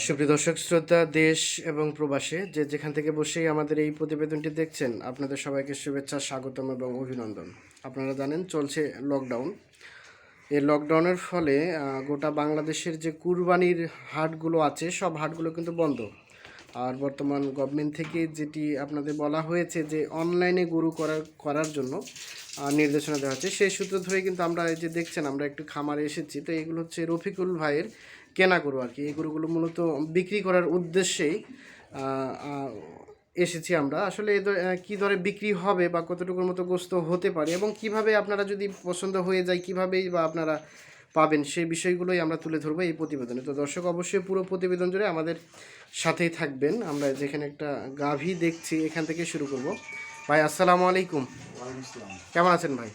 সুপ্রিয় দর্শক শ্রোতা, দেশ এবং প্রবাসে যে যেখান থেকে বসেই আমাদের এই প্রতিবেদনটি দেখছেন, আপনাদের সবাইকে শুভেচ্ছা, স্বাগতম এবং অভিনন্দন। আপনারা জানেন চলছে লকডাউন। এই লকডাউনের ফলে গোটা বাংলাদেশের যে কুরবানির হাটগুলো আছে সব হাটগুলো কিন্তু বন্ধ। আর বর্তমান গভর্নমেন্ট থেকে যেটি আপনাদের বলা হয়েছে যে অনলাইনে গরু করার জন্য নির্দেশনা দেওয়া হচ্ছে, সেই সূত্র ধরে কিন্তু আমরা এই যে দেখছেন আমরা একটু খামারে এসেছি। তো এগুলো হচ্ছে রফিকুল ভাইয়ের কেনা গরু আর কি। এই গরুগুলো মূলত বিক্রি করার উদ্দেশ্যেই এসেছি আমরা। আসলে কী দরে বিক্রি হবে বা কতটুকুর মতো গোস্ত হতে পারে এবং কিভাবে আপনারা যদি পছন্দ হয়ে যায় কীভাবেই বা আপনারা পাবেন, সেই বিষয়গুলোই আমরা তুলে ধরবো এই প্রতিবেদনে। তো দর্শক অবশ্যই পুরো প্রতিবেদন জুড়ে আমাদের সাথেই থাকবেন। আমরা যেখানে একটা গাভী দেখছি এখান থেকে শুরু করব। ভাই আসসালামু আলাইকুম। কেমন আছেন ভাই?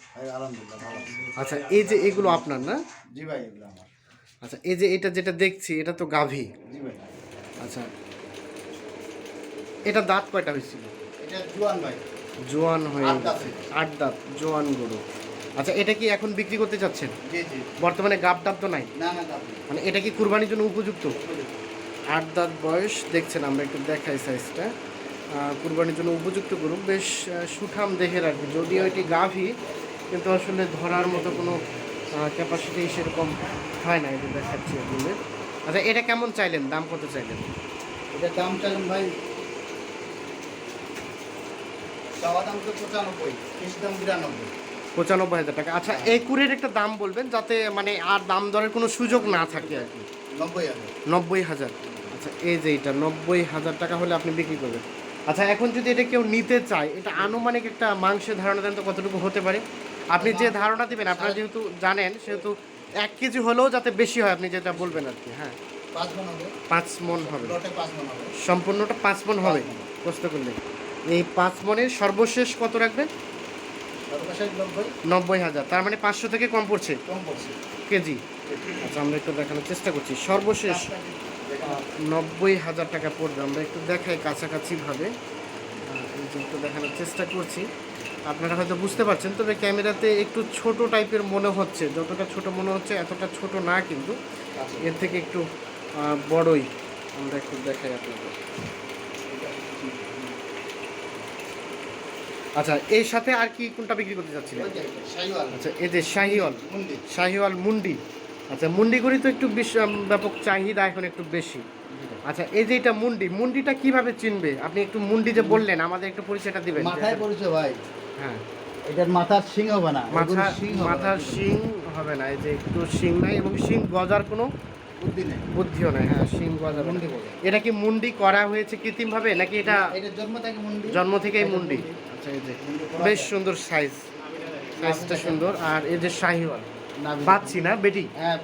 আচ্ছা, এই যে এগুলো আপনার না? জি ভাই, এগুলো আমার। আচ্ছা, এই যে এটা যেটা দেখছি এটা তো গাভী। জি ভাই। আচ্ছা, এটা দাঁত কয়টা হয়েছিল? এটা জোয়ান ভাই। জোয়ান হয়ে 8 দাঁত। 8 দাঁত জোয়ান গরু। আচ্ছা, এটা কি এখন বিক্রি করতে চাচ্ছেন? জি জি। বর্তমানে গাব দাঁত তো নাই? না না, গাব মানে এটা কি কুরবানির জন্য উপযুক্ত? 8 দাঁত বয়স, দেখছেন আমরা একটু দেখাই সাইজটা। কুরবানির জন্য উপযুক্ত গরু, বেশ সুঠাম দেহের আর কি। যদিও এটি গাভী, কিন্তু আসলে ধরার মতো কোনো ক্যাপাসিটি সেরকম হয় না। এটা দেখাচ্ছি আপনাদের। আচ্ছা, এটা কেমন চাইলেন? দাম কত চাইলেন? এটার দাম চাইলাম ভাই, চাওয়া দাম তো 95, কিছু দাম 92। 95,000 টাকা। আচ্ছা, এই কুরের একটা দাম বলবেন যাতে মানে আর দাম দরের কোনো সুযোগ না থাকে আর কি। 90,000। 90,000। আচ্ছা, এই যে এটা 90,000 টাকা হলে আপনি বিক্রি করবেন। আচ্ছা, এখন যদি এটা কেউ নিতে চায়, এটা আনুমানিক একটা মাংসের ধারণা দেন তো কতটুকু হতে পারে? আপনি যে ধারণা দিবেন, আপনারা যেহেতু জানেন সেহেতু 1 কেজি হলেও যাতে বেশি হয় আপনি যেটা বলবেন আর কি। হ্যাঁ, 5 মণ হবে। 5 মণ হবে। লটে 5 মণ হবে। সম্পূর্ণটা 5 মণ হবে প্রশ্ন করলে। এই 5 মণের সর্বশেষ কত রাখবেন? সর্বশেষ 90। 90,000, তার মানে 500 থেকে কম পড়ছে কম পড়ছে কেজি। আচ্ছা, আমরা একটু দেখানোর চেষ্টা করছি। সর্বশেষ 90,000 টাকা পড়বে। আমরা একটু দেখাই কাছাকাছিভাবে, এই যে একটু দেখানোর চেষ্টা করছি। আপনারা হয়তো বুঝতে পারছেন, তবে ক্যামেরাতে একটু ছোট টাইপের মনে হচ্ছে। যতটা ছোট মনে হচ্ছে এতটা ছোট না, কিন্তু এর থেকে একটু বড়ই। আমরা একটু দেখাই আপনাদের। আচ্ছা, এর সাথে আর কি কোনটা বিক্রি করতে চাচ্ছিলেন? আচ্ছা, এই যে শাহিওয়াল মুন্ডি। আচ্ছা, মুন্ডি করি তো একটু ব্যাপক চাহিদা এখন একটু বেশি। আচ্ছা, এই যে এটা মুন্ডিটা কিভাবে চিনবে? আপনি একটু মুন্ডি যে বললেন আমাদের একটু পরিচয়টা দিবেন। মাথায় পড়েছে ভাই। হ্যাঁ, এটার মাথার শিং হবে না। মাথার শিং হবে না। এই যে একটু শিং নাই এবং শিং গজার কোনো বুদ্ধিও নাই। হ্যাঁ, শিং গজা। এটা কি মুন্ডি করা হয়েছে কৃত্রিমভাবে নাকি এটা জন্ম থেকেই মুন্ডি? আচ্ছা, এই যে বেশ সুন্দর সাইজটা সুন্দর। আর এই যে শাহিওয়াল বাচ্চি না বেটি? হ্যাঁ,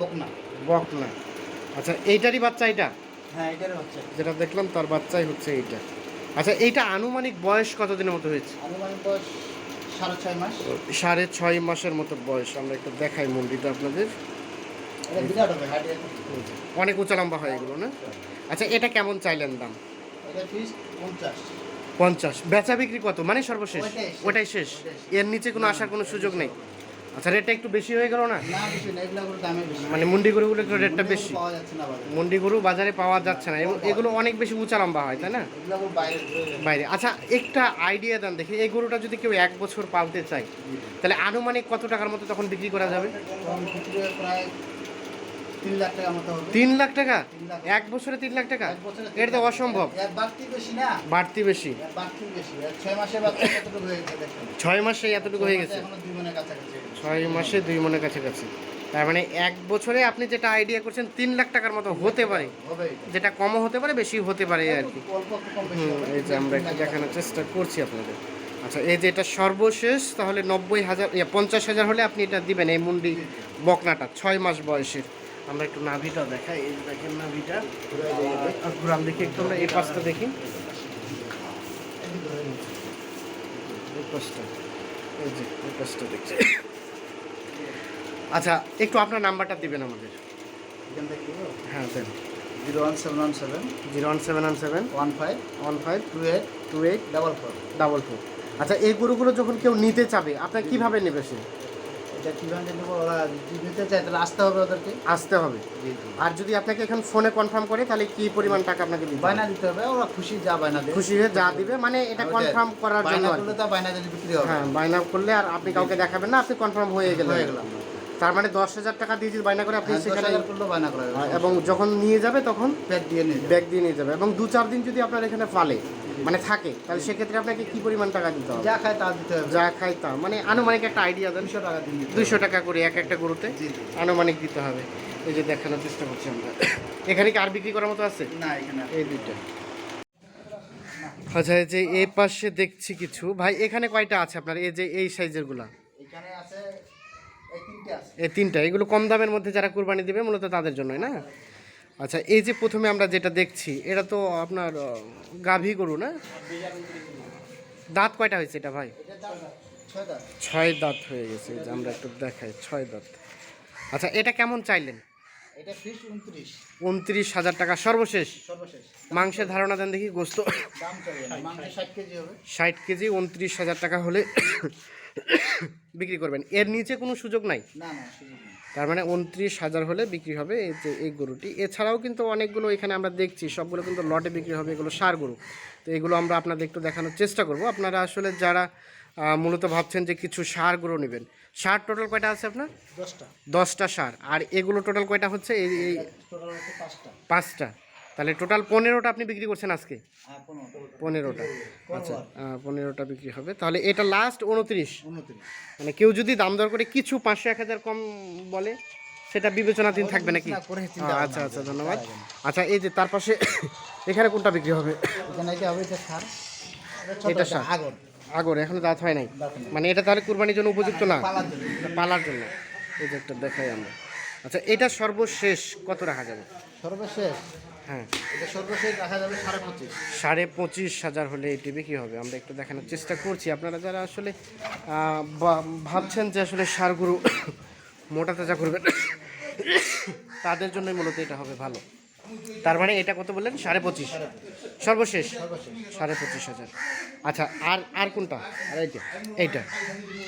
বকনা। আচ্ছা, এইটারই বাচ্চা এটা? হ্যাঁ, এটারই বাচ্চা। যেটা দেখলাম তার বাচ্চাই হচ্ছে এইটা। আচ্ছা, এইটা আনুমানিক বয়স কতদিনের মতো হয়েছে? আনুমানিক বয়স 6.5 মাস। 6.5 মাসের মতো বয়স। আমরা একটু দেখাই মুন্ডিটা আপনাদের। এটা বিরাট হবে, অনেক উঁচা লম্বা হয় এগুলো না? আচ্ছা, এটা কেমন চাইলেন দাম? এটা পিস 50। 50। বেচা বিক্রি কত মানে সর্বশেষ? ওটাই শেষ, এর নিচে কোনো আসার কোনো সুযোগ নেই। আচ্ছা, রেটটা একটু বেশি হয়ে গেল না? না, বেশি না, এগুলো করে দামে বেশি। মানে মুন্ডি গরুগুলো একটু রেটটা বেশি। পাওয়া যাচ্ছে না বাজারে। মুন্ডি গরু বাজারে পাওয়া যাচ্ছে না এবং এগুলো অনেক বেশি উঁচা লম্বা হয়, তাই না? এগুলো বাইরে। আচ্ছা, একটা আইডিয়া দেন দেখি, এই গরুটা যদি কেউ 1 বছর পালতে চায় তাহলে আনুমানিক কত টাকার মতো তখন বিক্রি করা যাবে? প্রায় 3 লাখ টাকা মতো হবে। 3 লাখ টাকা? 1 বছরে 3 লাখ টাকা? এটা তো অসম্ভব। বাড়তি বেশি না? বাড়তি বেশি। 6 মাসে বাচ্চা কতটুকু হয়ে গেছে দেখুন। 6 মাসে এতটুকু হয়ে গেছে? এখনো 2 মণের কাছাকাছি। 6 মাসে 2 মণের কাছাকাছি। তার মানে 1 বছরে আপনি যেটা আইডিয়া করছেন 3 লাখ টাকার মতো হতে পারে। যেটা কমও হতে পারে, বেশি হতে পারে আর কি। এই যে আমরা একটু দেখানোর চেষ্টা করছি আপনাদের। আচ্ছা, এই যে এটা সর্বশেষ তাহলে 90,000 50,000 হলে আপনি এটা দিবেন এই মুন্ডি বকনাটা 6 মাস বয়সের। আমরা একটু নাভিটা দেখাই। এই যে দেখেন নাভিটা, ঘুরাম দেখি একটু। আমরা এই পাশটা দেখি, এই পাশটা, এই যে এই পাশটা দেখছি। আচ্ছা, একটু আপনার নাম্বারটা দিবেন আমাদের। হ্যাঁ, দেন। 01717 01717 15 28 44। 44। আচ্ছা, এই গরুগুলো যখন কেউ নিতে চাবে আপনার কিভাবে নেবে সে? এটা কীভাবে নেবো, ওরা যদি নিতে চায় তাহলে আসতে হবে ওদেরকে। আসতে হবে। জি জি। আর যদি আপনাকে এখন ফোনে কনফার্ম করে তাহলে কি পরিমাণ টাকা আপনাকে দিতে বায়না হবে? দিতে হবে, ওরা খুশি যা বায়না দেয়। খুশি হয়ে যা দিবে, মানে এটা কনফার্ম করার জন্য বায়না আর করলে কি। তো বায়না দিলে বিক্রি হবে। হ্যাঁ, বায়না করলে আর আপনি কাউকে দেখাবেন না, আপনি কনফার্ম হয়ে গেলেন। হয়ে গেলাম। তার মানে 10,000 টাকা দিয়ে যদি বায়না করে আপনি হ্যাঁ, সেখানে 10,000 করলেও বায়না করা যাবে। এবং যখন নিয়ে যাবে তখন প্যাক দিয়ে নিয়ে যাবে। ব্যাগ দিয়ে নিয়ে যাবে। এবং 2-4 দিন যদি আপনার এখানে ফালে মানে থাকে, তাহলে সেক্ষেত্রে আপনাকে কি পরিমাণ টাকা দিতে হবে? যা খায় তা দিতে হবে। যা খাই তা, মানে আনুমানিক একটা আইডিয়া দেন। 200 টাকা দিন দিতে হবে। 200 টাকা করে এক একটা গরুতে জি জি। আনুমানিক দিতে হবে। এই যে দেখানোর চেষ্টা করছি আমরা। এখানে কি আর বিক্রি করার মতো আছে? না এখানে এই দুইটা। আচ্ছা, এই যে এই পাশে দেখছি কিছু ভাই, এখানে কয়টা আছে আপনার? এই যে এই সাইজের গুলা, এখানে আছে এই 3টে আছে। এই তিনটা। এগুলো কম দামের মধ্যে যারা কুরবানি দিবে মূলত তাদের জন্যই না? আচ্ছা, এই যে প্রথমে আমরা যেটা দেখছি এটা তো আপনার গাভী গরু না? দাঁত কয়টা হয়েছে এটা ভাই? এটা দাম 6 দাম। 6 দাঁত হয়ে গেছে। এই যে আমরা একটু দেখাই, 6 দাঁত। আচ্ছা, এটা কেমন চাইলেন? এটা ফিস 29। 29,000 টাকা সর্বশেষ। সর্বশেষ মাংসের ধারণা দেন দেখি, গোস্ত দাম চাই না। মাংস 60 কেজি হবে। 60 কেজি 29,000 টাকা হলে বিক্রি করবেন। এর নিচে কোনো সুযোগ নাই? না না সুযোগ নেই। তার মানে 29,000 হলে বিক্রি হবে এই যে এই গরুটি। এছাড়াও কিন্তু অনেকগুলো এখানে আমরা দেখছি, সবগুলো কিন্তু লটে বিক্রি হবে। এগুলো ষাঁড় গরু। তো এগুলো আমরা আপনাদের একটু দেখানোর চেষ্টা করব। আপনারা আসলে যারা মূলত ভাবছেন যে কিছু ষাঁড় গরু নেবেন, ষাঁড় টোটাল কয়টা আছে আপনার? 10টা। 10টা ষাঁড়। আর এগুলো টোটাল কয়টা হচ্ছে? এই এই টোটাল হচ্ছে 5টা। 5টা। তাহলে টোটাল 15টা আপনি বিক্রি করছেন আজকে? হ্যাঁ 15। 15টা। আচ্ছা, 15টা বিক্রি হবে। তাহলে এটা লাস্ট 29। 29। মানে কেউ যদি দাম দর করে কিছু 500-1000 কম বলে, সেটা বিবেচনাধীন থাকবে নাকি? না, করে চিন্তা ভাবনা আচ্ছা আচ্ছা, করবে। ধন্যবাদ। আচ্ছা, এই যে তার পাশে এখানে কোনটা বিক্রি হবে? এখানে এটা হবে এটা সার। এটা ষাঁড়। আগর। আগর এখনো দাঁত হয় নাই। দাঁত নেই। মানে এটা তাহলে কুরবানির জন্য উপযুক্ত না? পালার জন্য। এটা পালার জন্য। এই যে একটা দেখাই আমরা। আচ্ছা, এটা সর্বশেষ কত রাখা যাবে? সর্বশেষ হ্যাঁ, এটা সর্বশেষ রাখা যাবে 25.5। 25,500 হলে এটি বিক্রি হবে। আমরা একটু দেখানোর চেষ্টা করছি। আপনারা যারা আসলে ভাবছেন যে আসলে ষাঁড় গরু মোটা তাজা করবেন, তাদের জন্যই মূলত এটা হবে ভালো। তার মানে এটা কত বললেন? 25.5 সর্বশেষ। 25,500। আচ্ছা, আর আর কোনটা? আর এইটা এইটা।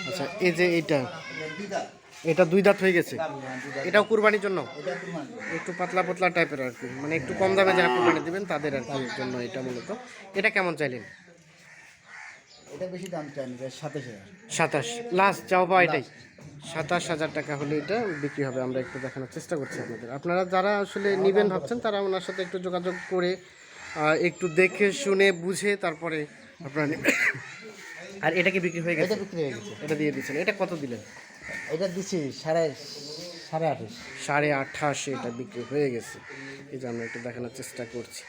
আচ্ছা, এই যে এইটা, দুইটা এটা 2 দাঁত হয়ে গেছে। দুইটা। এটাও কুরবানির জন্য? এটা কুরবানি। একটু পাতলা পাতলা টাইপের আর কি, মানে একটু কম দামে যারা কুরবানি দিবেন তাদের আর কি জন্য এটা মূলত। এটা কেমন চাইলেন? এটা বেশি দাম চাই না, 27,000। 27 লাস্ট চাও বা এটাই? 27,000 টাকা হলে এটা বিক্রি হবে। আমরা একটু দেখানোর চেষ্টা করছি আপনাদের। আপনারা যারা আসলে নেবেন ভাবছেন তারা ওনার সাথে একটু যোগাযোগ করে একটু দেখে শুনে বুঝে তারপরে আপনারা নেবেন। আর এটা কি বিক্রি হয়ে গেছে? এটা বিক্রি হয়ে গেছে। এটা দিয়ে দিচ্ছেন। এটা কত দিলেন? এটা দিছি 28.5। 28.5 এটা বিক্রি হয়ে গেছে। এই যে আমরা একটু দেখানোর চেষ্টা করছি।